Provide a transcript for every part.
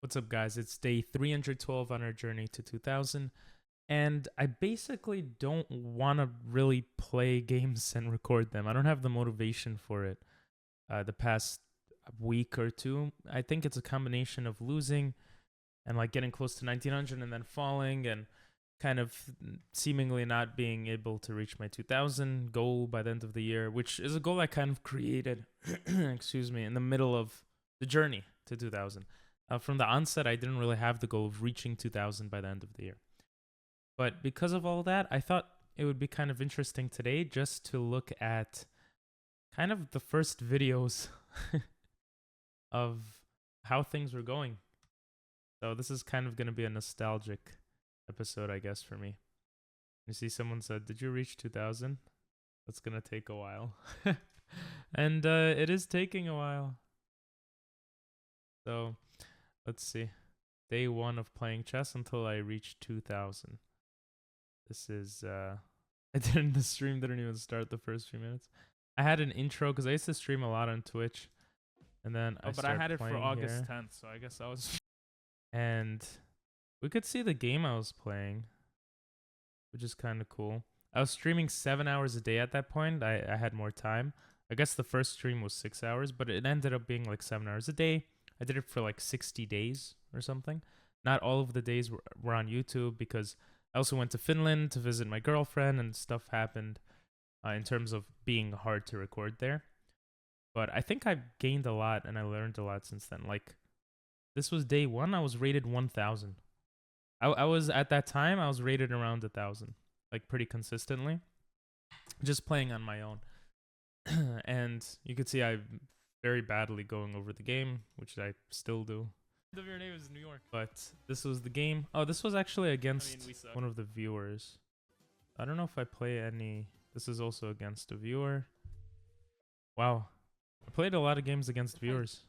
What's up, guys? It's day 312 on our journey to 2000, and I basically don't want to really play games and record them. I don't have the motivation for it. The past week or two, I think it's a combination of losing and like getting close to 1900 and then falling and kind of seemingly not being able to reach my 2000 goal by the end of the year, which is a goal I kind of created, excuse me, in the middle of the journey to 2000. From the onset, I didn't really have the goal of reaching 2000 by the end of the year. But because of all that, I thought it would be kind of interesting today just to look at kind of the first videos of how things were going. So this is kind of going to be a nostalgic episode, I guess, for me. You see, someone said, "Did you reach 2000?" That's going to take a while. And it is taking a while. So let's see. Day 1 of playing chess until I reached 2000. This is, I didn't, the stream didn't even start the first few minutes. I had an intro because I used to stream a lot on Twitch. And then but I had it for August 10th, so I guess I was. And we could see the game I was playing, which is kind of cool. I was streaming 7 hours a day at that point. I had more time. I guess the first stream was 6 hours, but it ended up being like 7 hours a day. I did it for like 60 days or something. Not all of the days were on YouTube because I also went to Finland to visit my girlfriend and stuff happened in terms of being hard to record there. But I think I've gained a lot and I learned a lot since then. Like, this was day 1. I was rated 1000. I was, at that time, I was rated around 1000, like pretty consistently, just playing on my own. And you could see I'm very badly going over the game, which I still do. Your name is New York. But this was the game. Oh, this was actually against one of the viewers. I don't know if I play any. This is also against a viewer. Wow. I played a lot of games against viewers.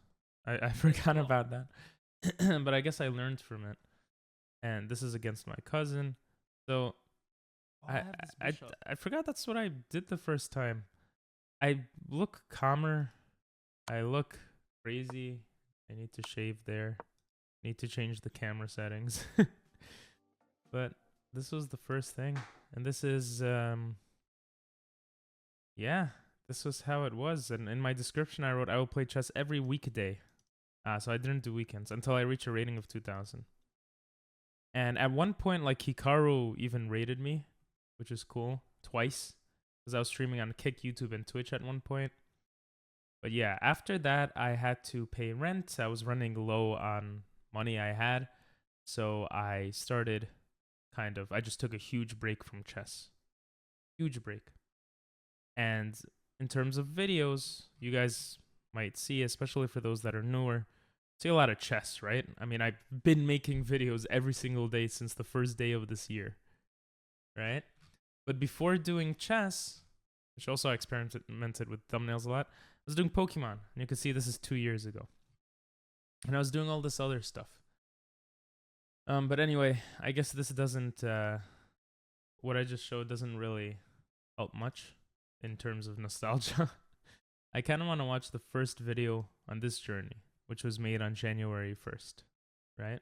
I forgot about that. But I guess I learned from it. And this is against my cousin. So I forgot that's what I did the first time. I look calmer. I look crazy. I need to shave there. Need to change the camera settings. But this was the first thing. And this is, yeah, this was how it was. And in my description, I wrote, I will play chess every weekday. So I didn't do weekends until I reached a rating of 2000. And at one point, like, Hikaru even rated me, which is cool, twice. Because I was streaming on Kick, YouTube, and Twitch at one point. But yeah, after that, I had to pay rent. I was running low on money I had. So I started I just took a huge break from chess. Huge break. And in terms of videos, you guys might see, especially for those that are newer, see a lot of chess, right? I mean, I've been making videos every single day since the first day of this year, right? But before doing chess, which also I experimented with thumbnails a lot, I was doing Pokemon. And you can see this is 2 years ago. And I was doing all this other stuff. But anyway, I guess this doesn't, what I just showed doesn't really help much in terms of nostalgia. I kind of want to watch the first video on this journey, which was made on January 1st, right?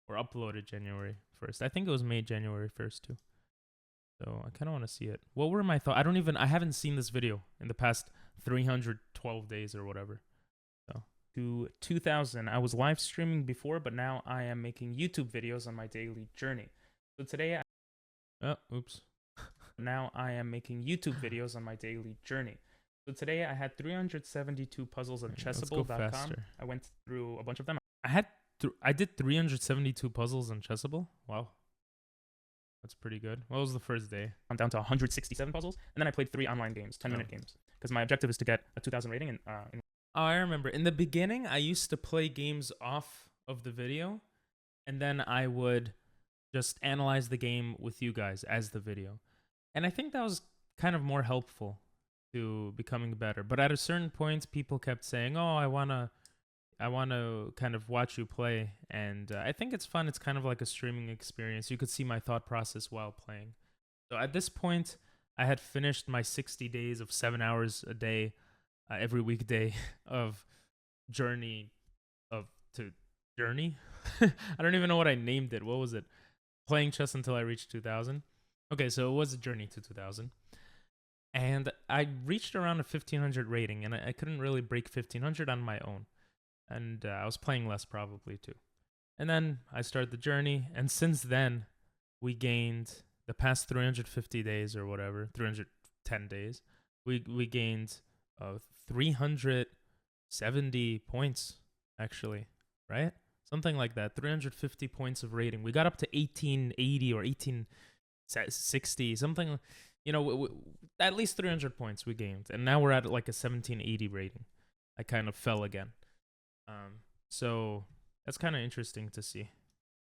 Or uploaded January 1st. I think it was made January 1st too. So I kind of want to see it. What were my thoughts? I haven't seen this video in the past 312 days or whatever. So to 2000, I was live streaming before, but now I am making YouTube videos on my daily journey. So today, now I am making YouTube videos on my daily journey. So today I had 372 puzzles on Chessable.com. I went through a bunch of them. I did 372 puzzles on Chessable. Wow. That's pretty good. What was the first day? I'm down to 167 puzzles. And then I played 3 online games, 10-minute games. Because my objective is to get a 2000 rating. Oh, I remember. In the beginning, I used to play games off of the video. And then I would just analyze the game with you guys as the video. And I think that was kind of more helpful to becoming better. But at a certain point, people kept saying, oh, I want to kind of watch you play. And I think it's fun. It's kind of like a streaming experience. You could see my thought process while playing. So at this point, I had finished my 60 days of 7 hours a day, every weekday of journey. I don't even know what I named it. What was it? Playing chess until I reached 2000. Okay, so it was a journey to 2000. And I reached around a 1500 rating, and I couldn't really break 1500 on my own. And I was playing less probably too. And then I started the journey, and since then, we gained the past 350 days or whatever, 310 days, we gained 370 points, actually, right? Something like that, 350 points of rating. We got up to 1880 or 1860, something, you know, at least 300 points we gained. And now we're at like a 1780 rating. I kind of fell again. So that's kind of interesting to see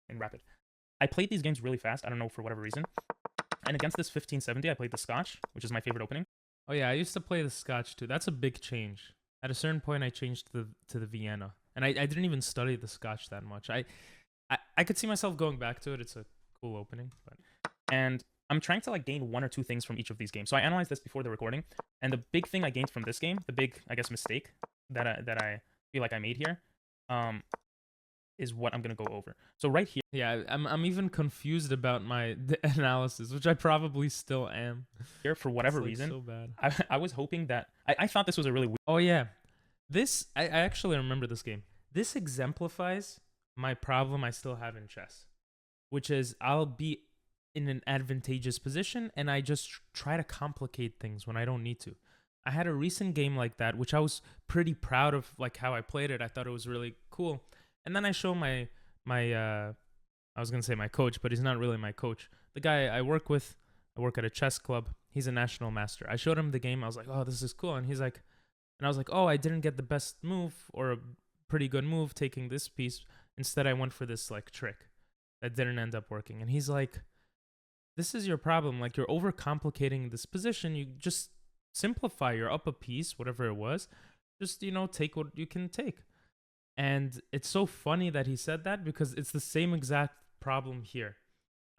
in Rapid. I played these games really fast. I don't know, for whatever reason. And against this 1570, I played the Scotch, which is my favorite opening. Oh yeah, I used to play the Scotch too. That's a big change. At a certain point, I changed to the Vienna, and I didn't even study the Scotch that much. I could see myself going back to it. It's a cool opening, but and I'm trying to like gain one or two things from each of these games. So I analyzed this before the recording, and the big thing I gained from this game, the big, I guess, mistake that I feel like I made here, is what I'm gonna go over. So right here, yeah, I'm even confused about my analysis, which I probably still am. Here, for whatever reason, so bad. I was hoping that I thought this was a really weird. Oh yeah, this I actually remember this game. This exemplifies my problem I still have in chess, which is I'll be in an advantageous position and I just try to complicate things when I don't need to. I had a recent game like that, which I was pretty proud of, like how I played it. I thought it was really cool. And then I show my I was gonna say my coach, but he's not really my coach. The guy I work with, I work at a chess club. He's a national master. I showed him the game. I was like, oh, this is cool. And he's like, and I was like, oh, I didn't get the best move or a pretty good move taking this piece. Instead, I went for this like trick that didn't end up working. And he's like, this is your problem. Like, you're overcomplicating this position. You just simplify. You're up a piece, whatever it was. Just, you know, take what you can take. And it's so funny that he said that because it's the same exact problem here.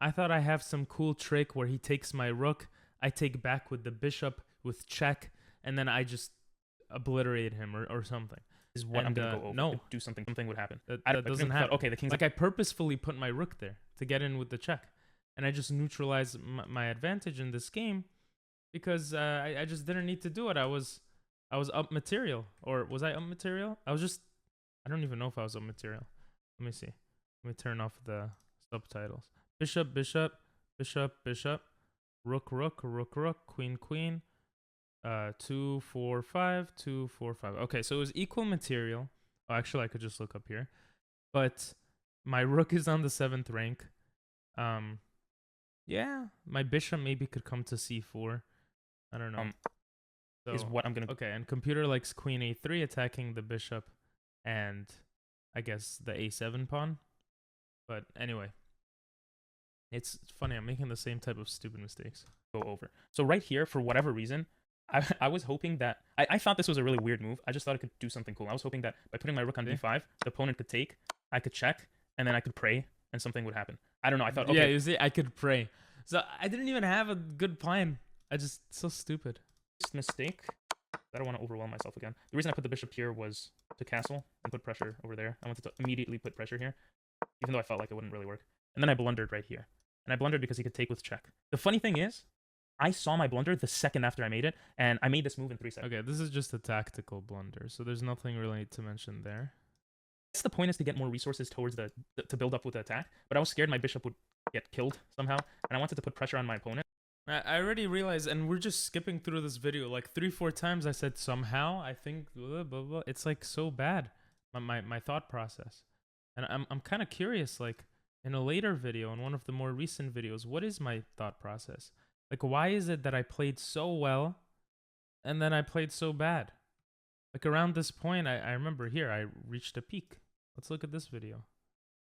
I thought I have some cool trick where he takes my rook, I take back with the bishop with check, and then I just obliterate him or something. Is what I'm gonna go over. No, do something would happen. That doesn't happen. Okay, the king's like I purposefully put my rook there to get in with the check, and I just neutralized my advantage in this game because I just didn't need to do it. I was up material, or was I up material? I don't even know if I was up material. Let me see. Let me turn off the subtitles. Bishop, bishop, bishop, bishop, rook, rook, rook, rook, queen, queen. 2, 4, 5, 2, 4, 5. Okay, so it was equal material. Oh, actually, I could just look up here. But my rook is on the 7th rank. Yeah, my bishop maybe could come to c4. I don't know. So, is what I'm gonna. Okay, and computer likes queen a3 attacking the bishop, and I guess the a7 pawn. But anyway, it's funny. I'm making the same type of stupid mistakes. Go over. So right here, for whatever reason, I was hoping that I thought this was a really weird move. I just thought it could do something cool. I was hoping that by putting my rook on d5, the opponent could take, I could check, and then I could pray, and something would happen. I don't know. I thought, okay. Yeah, you see, I could pray. So I didn't even have a good plan. So stupid. Mistake. I don't want to overwhelm myself again. The reason I put the bishop here was to castle and put pressure over there. I wanted to immediately put pressure here, even though I felt like it wouldn't really work. And then I blundered right here. And I blundered because he could take with check. The funny thing is, I saw my blunder the second after I made it, and I made this move in 3 seconds. Okay, this is just a tactical blunder, so there's nothing really to mention there. I guess the point is to get more resources towards to build up with the attack, but I was scared my bishop would get killed somehow, and I wanted to put pressure on my opponent. I already realized, and we're just skipping through this video, like 3-4 times I said somehow, I think, blah, blah, blah. It's like so bad, my thought process. And I'm kind of curious, like in a later video, in one of the more recent videos, what is my thought process? Like, why is it that I played so well and then I played so bad? Like, around this point, I remember here, I reached a peak. Let's look at this video.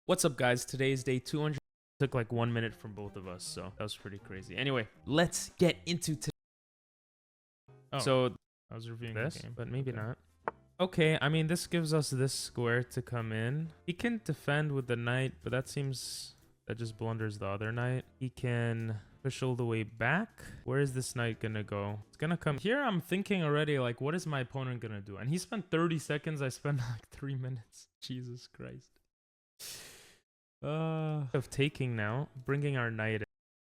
What's up, guys? Today is day 200. It took like 1 minute from both of us, so that was pretty crazy. Anyway, let's get into So, I was reviewing this, game, but maybe not. Okay, I mean, this gives us this square to come in. He can defend with the knight, but that seems... that just blunders the other knight. He can push all the way back. Where is this knight gonna go? It's gonna come here. I'm thinking already, like, what is my opponent gonna do? And he spent 30 seconds. I spent like 3 minutes. Jesus Christ. Of taking now, bringing our knight in.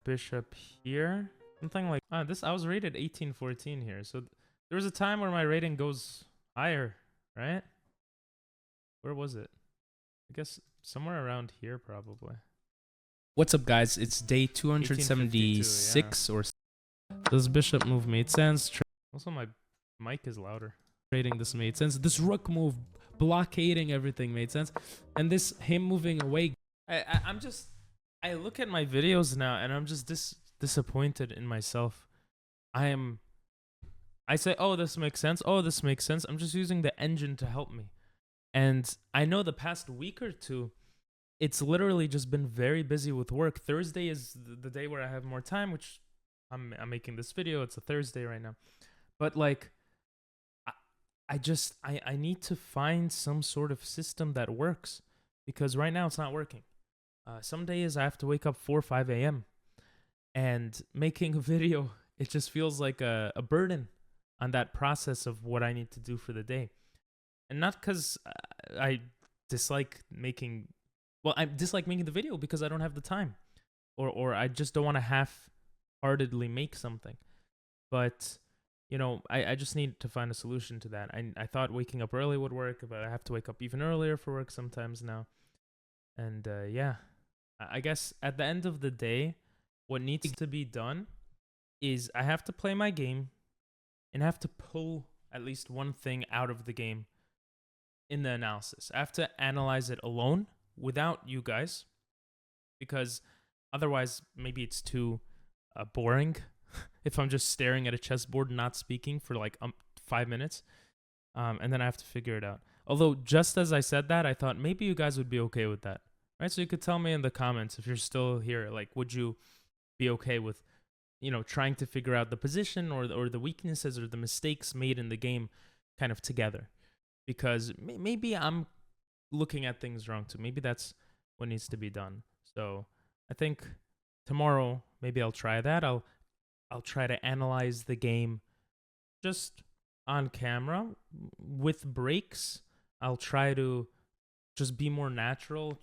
Bishop here. Something like this. I was rated 1814 here, so there was a time where my rating goes higher, right? Where was it? I guess somewhere around here, probably. What's up, guys? It's day 276 or. This bishop move made sense. Also, my mic is louder. Trading this made sense. This rook move, blockading everything made sense, and this him moving away. I'm just. I look at my videos now, and I'm just disappointed in myself. I say, oh, this makes sense. Oh, this makes sense. I'm just using the engine to help me. And I know the past week or two, it's literally just been very busy with work. Thursday is the day where I have more time, which I'm making this video. It's a Thursday right now. But like, I need to find some sort of system that works, because right now it's not working. Some days I have to wake up 4 or 5 a.m. and making a video, it just feels like a burden on that process of what I need to do for the day. And not because I dislike making, well, I dislike making the video because I don't have the time, or I just don't want to half-heartedly make something. But, you know, I just need to find a solution to that. I thought waking up early would work, but I have to wake up even earlier for work sometimes now. And yeah, I guess at the end of the day, what needs to be done is I have to play my game and I have to pull at least one thing out of the game in the analysis. I have to analyze it alone without you guys, because otherwise maybe it's too boring if I'm just staring at a chessboard not speaking for like 5 minutes, and then I have to figure it out. Although just as I said that, I thought maybe you guys would be okay with that, right? So you could tell me in the comments if you're still here, like, would you be okay with, you know, trying to figure out the position or the weaknesses or the mistakes made in the game kind of together? Because maybe I'm looking at things wrong too. Maybe that's what needs to be done. So I think tomorrow maybe I'll try that. I'll try to analyze the game just on camera with breaks. I'll try to just be more natural,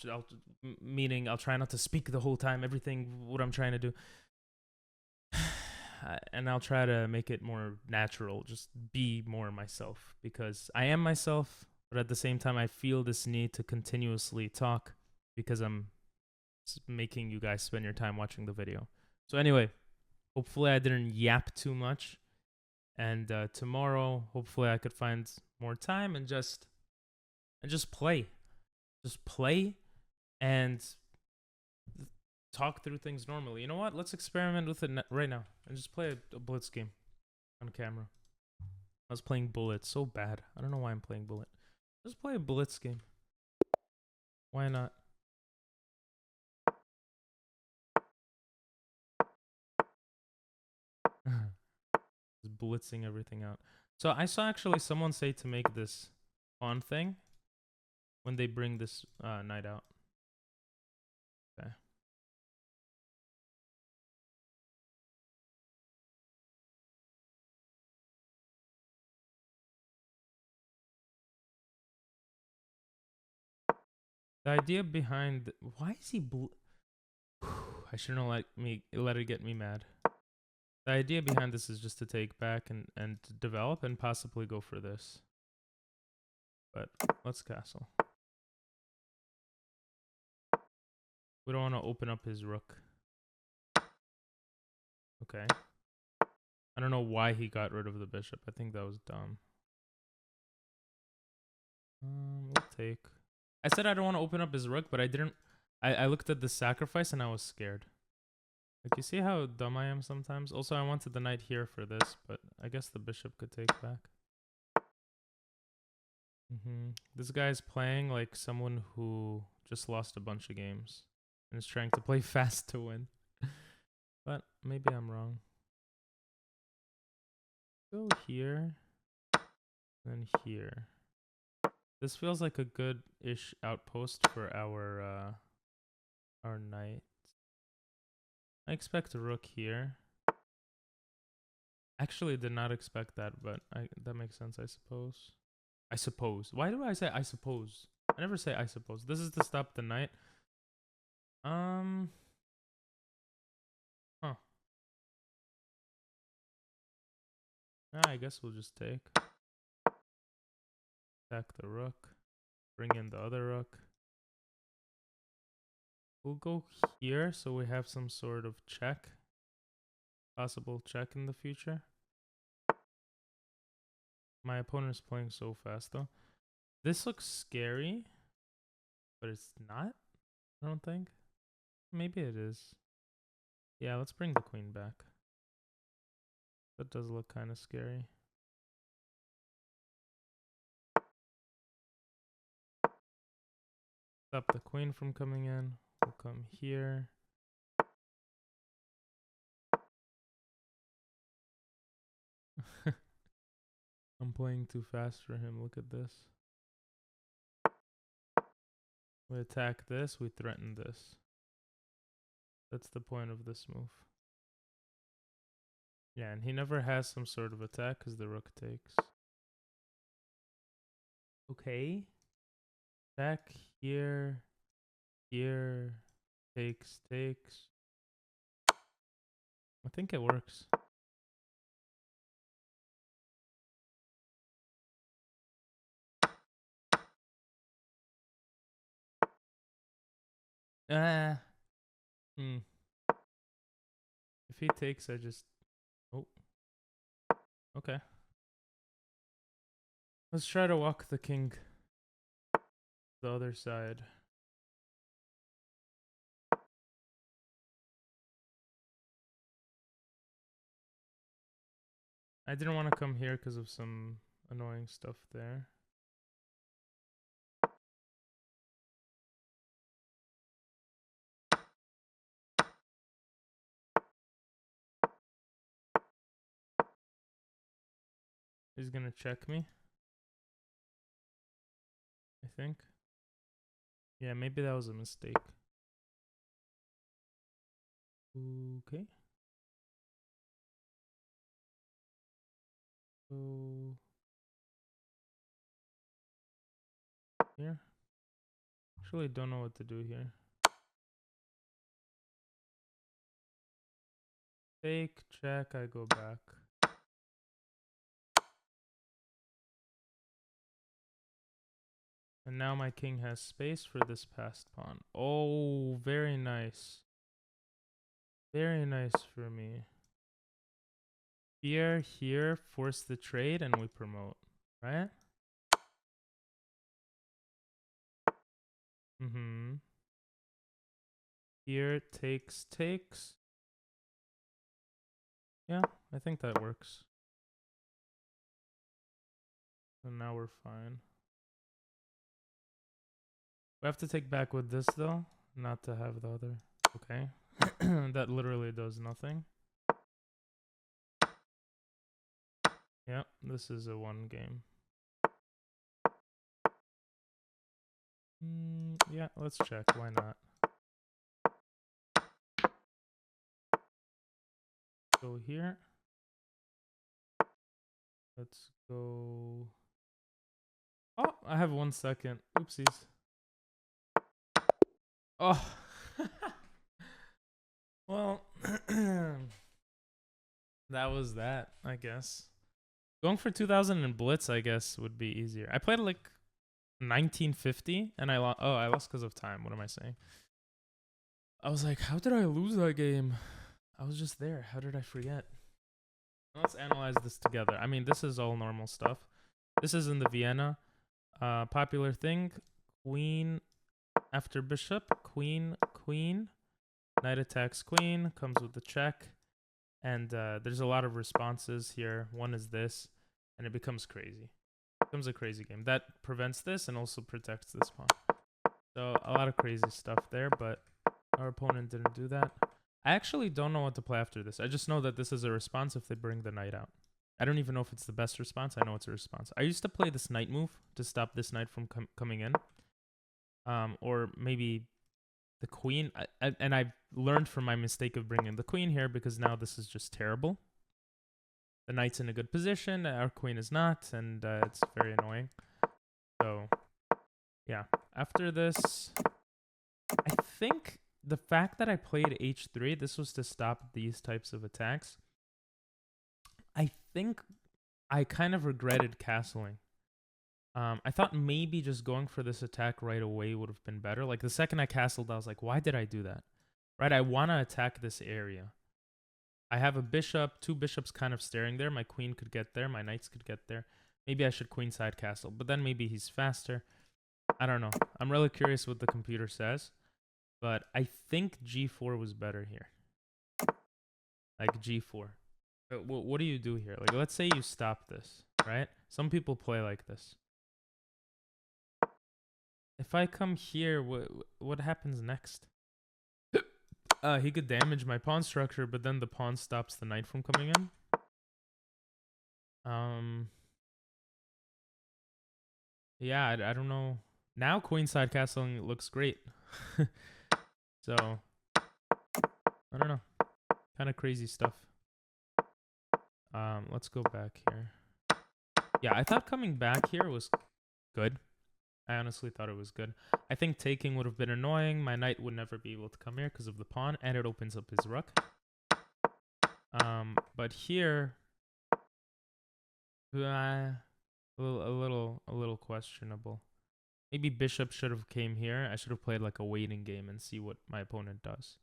meaning I'll try not to speak the whole time, what I'm trying to do. And I'll try to make it more natural, just be more myself, because I am myself, but at the same time, I feel this need to continuously talk because I'm making you guys spend your time watching the video. So anyway, hopefully I didn't yap too much. And tomorrow, hopefully I could find more time and just play. Just play and talk through things normally. You know what? Let's experiment with it right now and just play a blitz game on camera. I was playing bullet so bad. I don't know why I'm playing bullet. Just play a blitz game. Why not? Just blitzing everything out. So I saw actually someone say to make this on thing when they bring this knight out. Okay. The idea behind why is he I shouldn't let it get me mad. The idea behind this is just to take back and develop and possibly go for this. But let's castle. We don't want to open up his rook. Okay. I don't know why he got rid of the bishop. I think that was dumb. We'll take. I said I don't want to open up his rook, but I didn't. I looked at the sacrifice and I was scared. Like, you see how dumb I am sometimes? Also, I wanted the knight here for this, but I guess the bishop could take back. This guy's playing like someone who just lost a bunch of games and is trying to play fast to win. But maybe I'm wrong. Go here, then here. This feels like a good-ish outpost for our knight. I expect a rook here. Actually, did not expect that, but that makes sense, I suppose. I suppose. Why do I say I suppose? I never say I suppose. This is to stop the knight. Huh. I guess we'll just take. Attack the rook. Bring in the other rook. We'll go here so we have some sort of check. Possible check in the future. My opponent is playing so fast though. This looks scary, but it's not, I don't think. Maybe it is. Yeah, let's bring the queen back. That does look kind of scary. Stop the queen from coming in. We'll come here. I'm playing too fast for him. Look at this. We attack this, we threaten this. That's the point of this move. Yeah, and he never has some sort of attack because the rook takes. Okay. Attack here. Here. Takes. I think it works. Ah. If he takes, I just... Oh. Okay. Let's try to walk the king the other side. I didn't want to come here because of some annoying stuff there. He's gonna check me, I think. Yeah, maybe that was a mistake. Okay. So here. Actually don't know what to do here. Take, check, I go back. And now my king has space for this passed pawn. Oh, very nice. Very nice for me. Here, force the trade, and we promote, right? Here, takes. Yeah, I think that works. So now we're fine. We have to take back with this, though, not to have the other. Okay. That literally does nothing. Yep, this is a one game. Yeah, let's check. Why not? Go here. Let's go. Oh, I have 1 second. Oopsies. Oh. Well, that was that, I guess. Going for 2000 and blitz, I guess, would be easier. I played like 1950 and I lost. Oh, I lost because of time. What am I saying? I was like, how did I lose that game? I was just there. How did I forget? Let's analyze this together. I mean, this is all normal stuff. This is in the Vienna. Popular thing. Queen after bishop. Queen. Knight attacks queen. Comes with the check. And there's a lot of responses here. One is this. And it becomes crazy. It becomes a crazy game. That prevents this and also protects this pawn. So a lot of crazy stuff there, but our opponent didn't do that. I actually don't know what to play after this. I just know that this is a response if they bring the knight out. I don't even know if it's the best response. I know it's a response. I used to play this knight move to stop this knight from coming in. Or maybe the queen. And I've learned from my mistake of bringing the queen here because now this is just terrible. The knight's in a good position. Our queen is not. And it's very annoying. So, yeah. After this, I think the fact that I played h3, this was to stop these types of attacks. I think I kind of regretted castling. I thought maybe just going for this attack right away would have been better. Like the second I castled, I was like, why did I do that? Right, I want to attack this area. I have a bishop, 2 bishops kind of staring there. My queen could get there. My knights could get there. Maybe I should queenside castle, but then maybe he's faster. I don't know. I'm really curious what the computer says, but I think g4 was better here. Like g4. What do you do here? Like, let's say you stop this, right? Some people play like this. If I come here, what happens next? He could damage my pawn structure, but then the pawn stops the knight from coming in. Yeah, I don't know. Now queenside castling looks great. So, I don't know. Kind of crazy stuff. Let's go back here. Yeah, I thought coming back here was good. I honestly thought it was good. I think taking would have been annoying. My knight would never be able to come here because of the pawn, and it opens up his rook. But here, a little questionable. Maybe bishop should have came here. I should have played like a waiting game and see what my opponent does.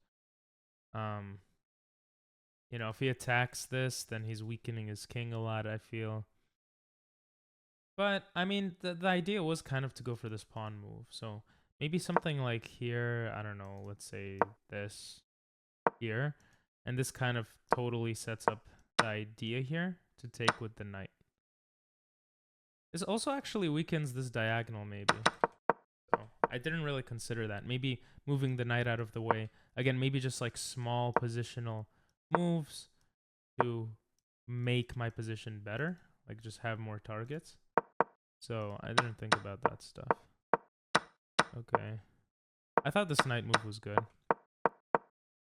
You know, if he attacks this, then he's weakening his king a lot, I feel. But, I mean, the idea was kind of to go for this pawn move. So, maybe something like here, I don't know, let's say this here. And this kind of totally sets up the idea here to take with the knight. This also actually weakens this diagonal, maybe. So, I didn't really consider that. Maybe moving the knight out of the way. Again, maybe just like small positional moves to make my position better. Like, just have more targets. So, I didn't think about that stuff. Okay. I thought this knight move was good.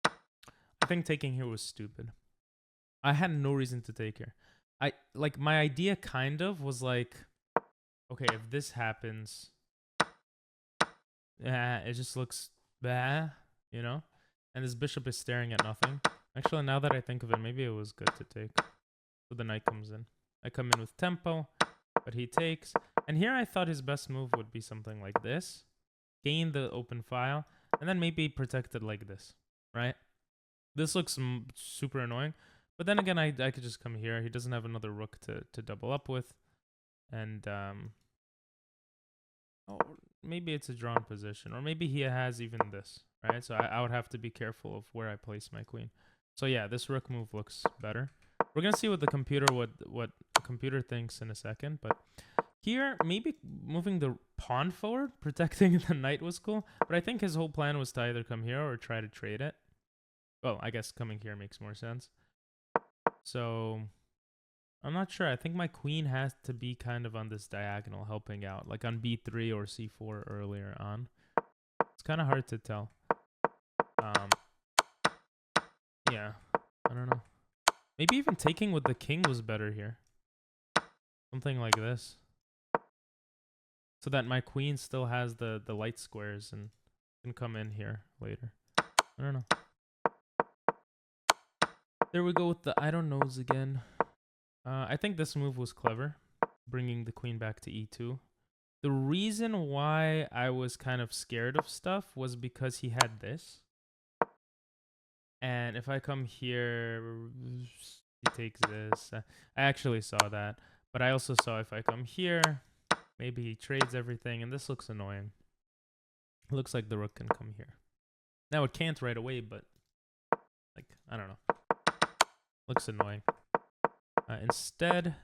I think taking here was stupid. I had no reason to take here. My idea kind of was like, okay, if this happens, it just looks bad, you know? And this bishop is staring at nothing. Actually, now that I think of it, maybe it was good to take. So the knight comes in. I come in with tempo, but he takes. And here I thought his best move would be something like this. Gain the open file, and then maybe protect it like this, right? This looks super annoying. But then again, I could just come here. He doesn't have another rook to double up with. And, oh, maybe it's a drawn position. Or maybe he has even this, right? So I would have to be careful of where I place my queen. So yeah, this rook move looks better. We're going to see what the computer thinks in a second. But here, maybe moving the pawn forward, protecting the knight was cool. But I think his whole plan was to either come here or try to trade it. Well, I guess coming here makes more sense. So, I'm not sure. I think my queen has to be kind of on this diagonal helping out. Like on b3 or c4 earlier on. It's kind of hard to tell. Yeah, I don't know. Maybe even taking with the king was better here. Something like this. So that my queen still has the light squares and can come in here later. I don't know. There we go with the I don't knows again. I think this move was clever, bringing the queen back to e2. The reason why I was kind of scared of stuff was because he had this. And if I come here, he takes this. I actually saw that. But I also saw if I come here, maybe he trades everything. And this looks annoying. It looks like the rook can come here. Now it can't right away, but like, I don't know. Looks annoying. Instead,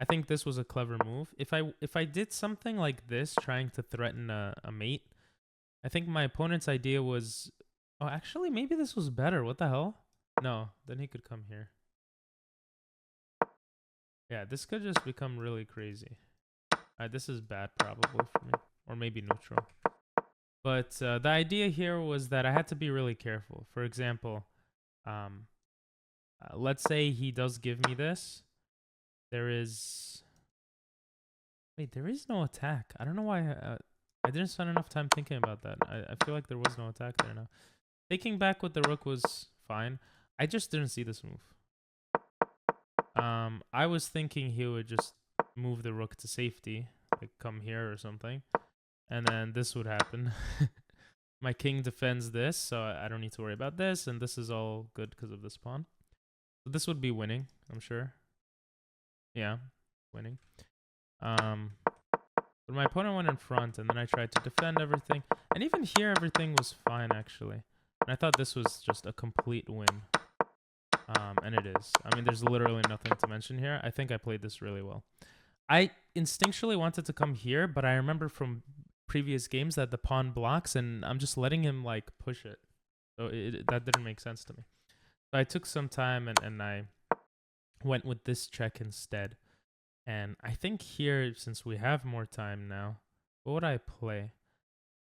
I think this was a clever move. If I did something like this, trying to threaten a mate, I think my opponent's idea was... Oh, actually, maybe this was better. What the hell? No, then he could come here. Yeah, this could just become really crazy. This is bad probably for me. Or maybe neutral. But the idea here was that I had to be really careful. For example, let's say he does give me this. There is... Wait, there is no attack. I don't know why... I didn't spend enough time thinking about that. I feel like there was no attack there now. Taking back with the rook was fine. I just didn't see this move. I was thinking he would just move the rook to safety, like come here or something, and then this would happen. My king defends this, so I don't need to worry about this, and this is all good because of this pawn. So this would be winning, I'm sure. Yeah, winning. But my opponent went in front, and then I tried to defend everything. And even here, everything was fine, actually. And I thought this was just a complete win. And it is. I mean, there's literally nothing to mention here. I think I played this really well. I instinctually wanted to come here, but I remember from previous games that the pawn blocks, and I'm just letting him, like, push it. So that didn't make sense to me. So I took some time, and I went with this check instead. And I think here, since we have more time now, what would I play?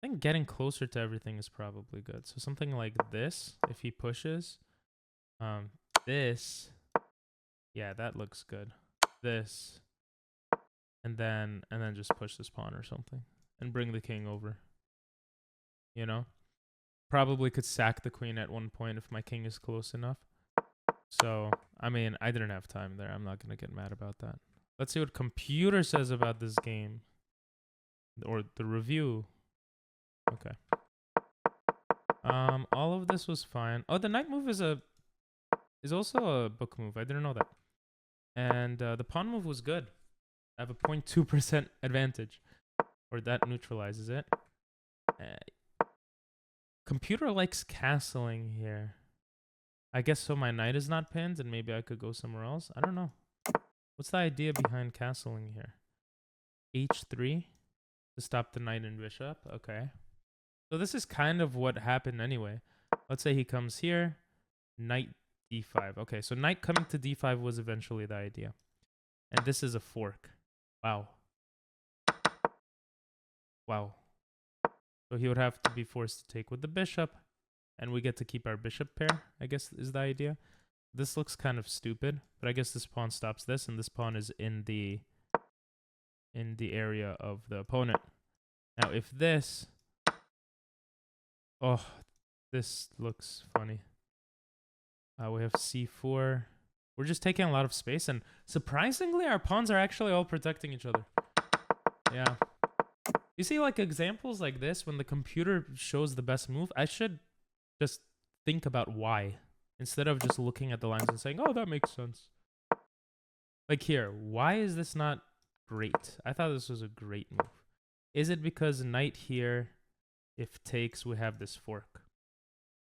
I think getting closer to everything is probably good. So something like this, if he pushes. This. Yeah, that looks good. This. And then just push this pawn or something. And bring the king over. You know? Probably could sack the queen at one point if my king is close enough. So, I mean, I didn't have time there. I'm not going to get mad about that. Let's see what computer says about this game. Or the review. Okay. All of this was fine. Oh, the knight move is also a book move. I didn't know that. And the pawn move was good. I have a 0.2% advantage. Or that neutralizes it. Computer likes castling here. I guess so my knight is not pinned and maybe I could go somewhere else. I don't know. What's the idea behind castling here? H3 to stop the knight and bishop. Okay. So this is kind of what happened anyway. Let's say he comes here. Knight d5. Okay, so knight coming to d5 was eventually the idea. And this is a fork. Wow. Wow. So he would have to be forced to take with the bishop. And we get to keep our bishop pair, I guess is the idea. This looks kind of stupid, but I guess this pawn stops this, and this pawn is in the area of the opponent. Now, if this... Oh, this looks funny. We have c4. We're just taking a lot of space, and surprisingly, our pawns are actually all protecting each other. Yeah. You see, like, examples like this, when the computer shows the best move, I should just think about why. Instead of just looking at the lines and saying, oh, that makes sense. Like here, why is this not great? I thought this was a great move. Is it because knight here, if takes, we have this fork?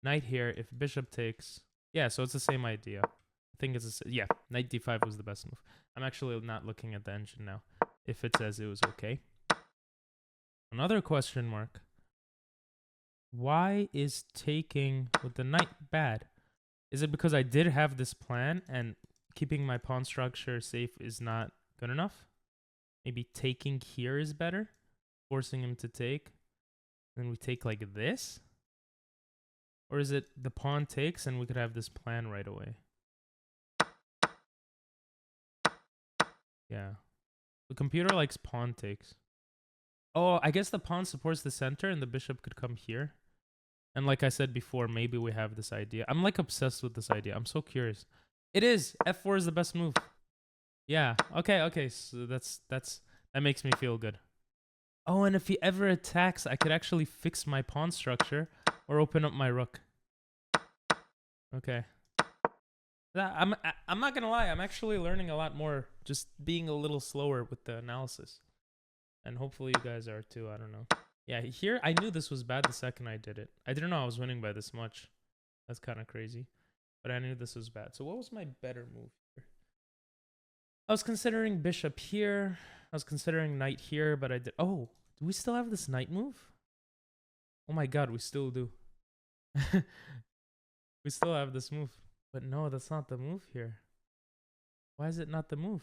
Knight here, if bishop takes... Yeah, so it's the same idea. I think it's... Yeah, knight d5 was the best move. I'm actually not looking at the engine now. If it says it was okay. Another question mark. Why is taking with the knight bad? Is it because I did have this plan and keeping my pawn structure safe is not good enough? Maybe taking here is better? Forcing him to take. Then we take like this? Or is it the pawn takes and we could have this plan right away? Yeah. The computer likes pawn takes. Oh, I guess the pawn supports the center and the bishop could come here. And like I said before, maybe we have this idea. I'm like obsessed with this idea. I'm so curious. It is. F4 is the best move. Yeah. Okay. So that makes me feel good. Oh, and if he ever attacks, I could actually fix my pawn structure or open up my rook. Okay. I'm not gonna lie. I'm actually learning a lot more. Just being a little slower with the analysis. And hopefully you guys are too. I don't know. Yeah, here I knew this was bad the second I did it. I didn't know I was winning by this much. That's kind of crazy. But I knew this was bad. So what was my better move here? I was considering bishop here. I was considering knight here, but I did... Oh, do we still have this knight move? Oh my god, we still do. We still have this move. But no, that's not the move here. Why is it not the move?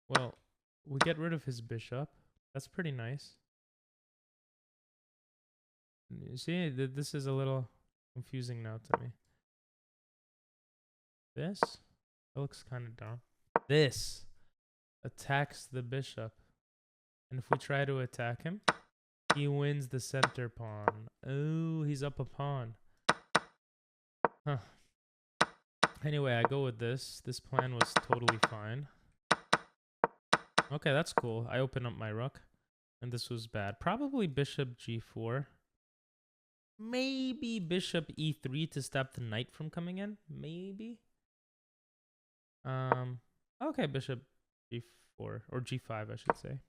Well, we get rid of his bishop. That's pretty nice. You see, this is a little confusing now to me. This? That looks kind of dumb. This attacks the bishop. And if we try to attack him, He wins the center pawn. Oh, he's up a pawn. Huh. Anyway, I go with this. This plan was totally fine. Okay, that's cool. I open up my rook. And this was bad. Probably bishop g4. Maybe bishop e3 to stop the knight from coming in. Maybe. Okay, bishop g4 or g5, I should say.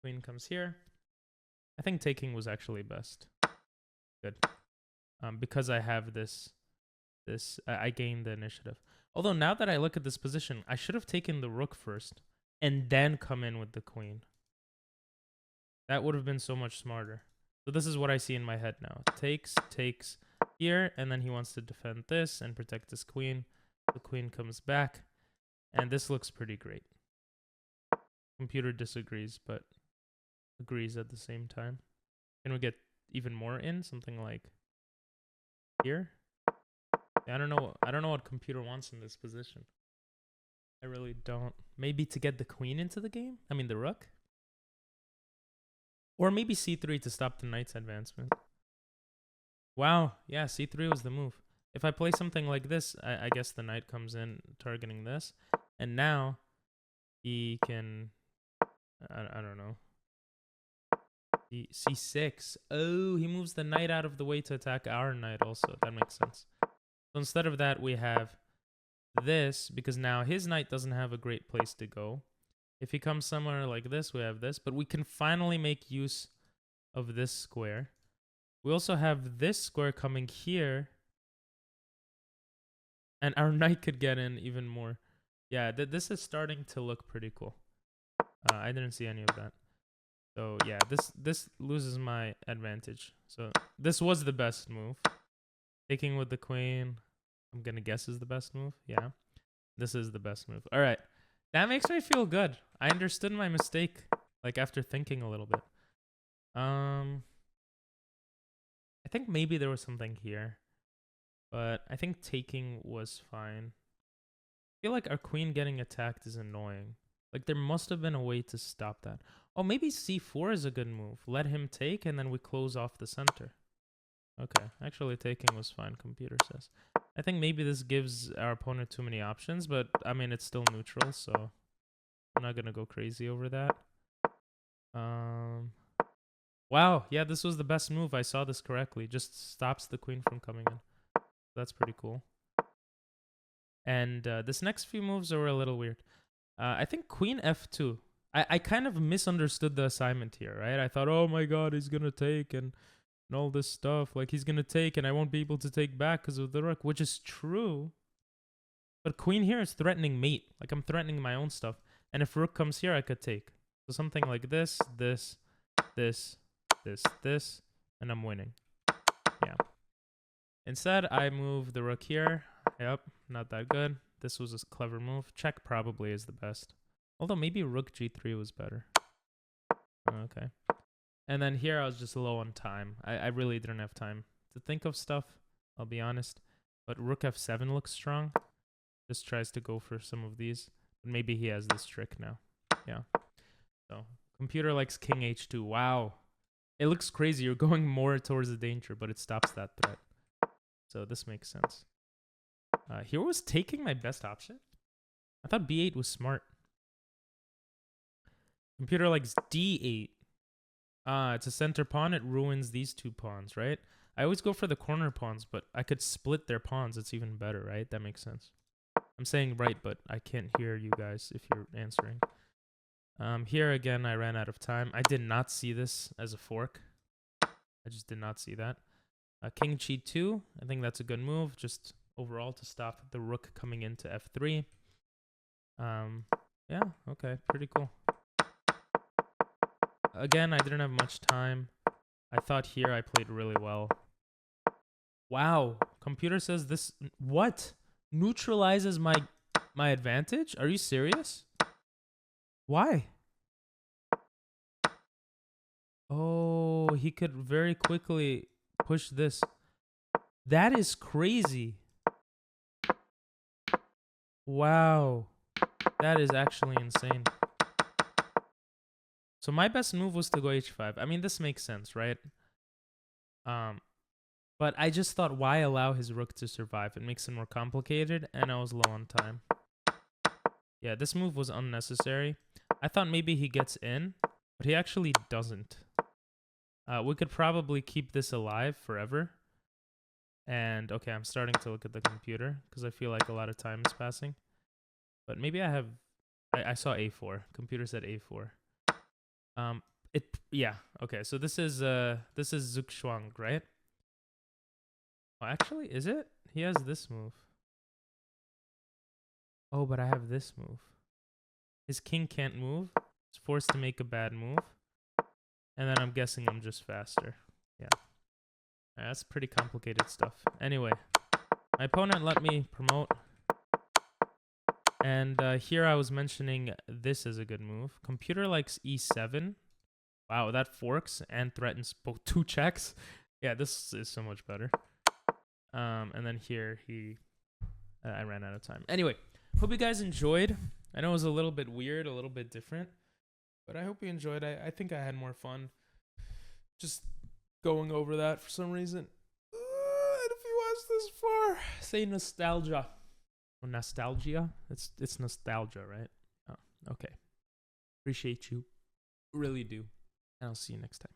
Queen comes here. I think taking was actually best. Good. Because I have this, I gained the initiative. Although now that I look at this position, I should have taken the rook first and then come in with the queen. That would have been so much smarter. So this is what I see in my head now. Takes here, and then he wants to defend this and protect his queen. The queen comes back, and this looks pretty great. Computer disagrees, but agrees at the same time. Can we get even more in? Something like here? I don't know what computer wants in this position. I really don't. Maybe to get the queen into the game? I mean the rook? Or maybe c3 to stop the knight's advancement. Wow, yeah, c3 was the move. If I play something like this, I guess the knight comes in targeting this. And now he can, I don't know. c6. Oh, he moves the knight out of the way to attack our knight also. That makes sense. So instead of that, we have this, because now his knight doesn't have a great place to go. If he comes somewhere like this, we have this. But we can finally make use of this square. We also have this square coming here. And our knight could get in even more. Yeah, this is starting to look pretty cool. I didn't see any of that. So yeah, this loses my advantage. So this was the best move. Taking with the queen, I'm going to guess is the best move. Yeah, this is the best move. All right. That makes me feel good. I understood my mistake, like after thinking a little bit. I think maybe there was something here, but I think taking was fine. I feel like our queen getting attacked is annoying. Like there must have been a way to stop that. Oh, maybe c4 is a good move. Let him take and then we close off the center. Okay, actually taking was fine, computer says. I think maybe this gives our opponent too many options, but I mean, it's still neutral, so I'm not going to go crazy over that. Wow, yeah, this was the best move. I saw this correctly. Just stops the queen from coming in. That's pretty cool. And this next few moves are a little weird. I think queen f2. I kind of misunderstood the assignment here, right? I thought, oh my god, he's going to take and all this stuff. Like, he's going to take and I won't be able to take back because of the rook, which is true. But queen here is threatening mate. Like, I'm threatening my own stuff. And if rook comes here, I could take. So something like this, this, and I'm winning. Yeah. Instead, I move the rook here. Yep, not that good. This was a clever move. Check probably is the best. Although maybe rook g3 was better. Okay. And then here I was just low on time. I really didn't have time to think of stuff, I'll be honest. But rook f7 looks strong. Just tries to go for some of these. But maybe he has this trick now. Yeah. So, computer likes king h2. Wow. It looks crazy. You're going more towards the danger, but it stops that threat. So this makes sense. Here was taking my best option. I thought b8 was smart. Computer likes d8. It's a center pawn. It ruins these two pawns, right? I always go for the corner pawns, but I could split their pawns. It's even better, right? That makes sense. I'm saying right, but I can't hear you guys if you're answering. Here again, I ran out of time. I did not see this as a fork. I just did not see that. King g2. I think that's a good move, just overall to stop the rook coming into f3. Yeah, okay, pretty cool. Again, I didn't have much time. I thought here I played really well. Wow, computer says this. What? Neutralizes my advantage? Are you serious? Why? Oh, he could very quickly push this. That is crazy. Wow. That is actually insane. So my best move was to go h5. I mean, this makes sense, right? But I just thought, why allow his rook to survive? It makes it more complicated, and I was low on time. Yeah, this move was unnecessary. I thought maybe he gets in, but he actually doesn't. We could probably keep this alive forever. And, okay, I'm starting to look at the computer because I feel like a lot of time is passing. But maybe I have... I saw a4. Computer said a4. Yeah, okay, so this is Zugzwang, right? Oh, actually, is it? He has this move. Oh, but I have this move. His king can't move. He's forced to make a bad move. And then I'm guessing I'm just faster. Yeah. That's pretty complicated stuff. Anyway, my opponent let me promote. And here I was mentioning this is a good move. Computer likes e7. Wow, that forks and threatens both 2 checks. Yeah, this is so much better. And then here I ran out of time. Anyway, hope you guys enjoyed. I know it was a little bit weird, a little bit different, but I hope you enjoyed. I think I had more fun just going over that for some reason. And if you watched this far, say nostalgia. Or nostalgia? It's nostalgia, right? Oh, okay. Appreciate you. Really do. And I'll see you next time.